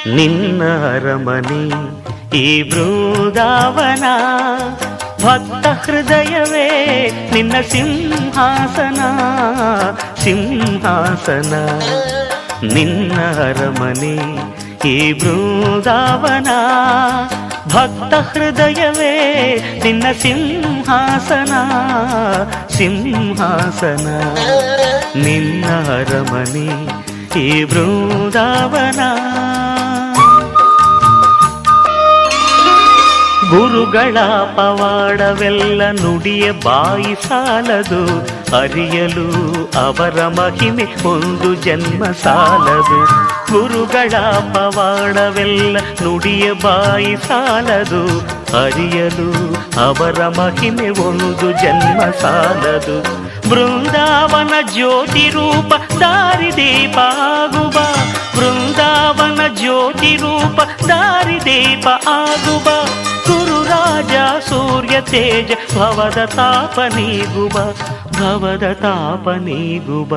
ನಿನ್ನ ಅರಮನೆ ಈ ಬೃಂದಾವನ, ಭಕ್ತ ಹೃದಯವೇ ನಿನ್ನ ಸಿಂಹಾಸನ ಸಿಂಹಾಸನ. ನಿನ್ನ ಅರಮನೆ ಈ ಬೃಂದಾವನ, ಭಕ್ತ ಹೃದಯವೇ ನಿನ್ನ ಸಿಂಹಾಸನ ಸಿಂಹಾಸನ. ನಿನ್ನ ಅರಮನೆ ಈ ಬೃಂದಾವನ. ಗುರುಗಳ ಪವಾಡವೆಲ್ಲ ನುಡಿಯ ಬಾಯಿ ಸಾಲದು, ಅರಿಯಲು ಅವರ ಮಹಿಮೆ ಒಂದು ಜನ್ಮ ಸಾಲದು. ಗುರುಗಳ ಪವಾಡವೆಲ್ಲ ನುಡಿಯ ಬಾಯಿ ಸಾಲದು, ಅರಿಯಲು ಅವರ ಮಹಿಮೆ ಒಂದು ಜನ್ಮ ಸಾಲದು. ಬೃಂದಾವನ ಜ್ಯೋತಿ ರೂಪ ದಾರಿದೀಪ ಆಗುವ, ಬೃಂದಾವನ ಜ್ಯೋತಿ ರೂಪ ದಾರಿದೀಪ ಆಗುವ. ಗುರುರಾಜ ಸೂರ್ಯ ತೇಜ ಭವದ ತಾಪ ನೀಗುವ, ಭವದ ತಾಪ ನೀಗುವ.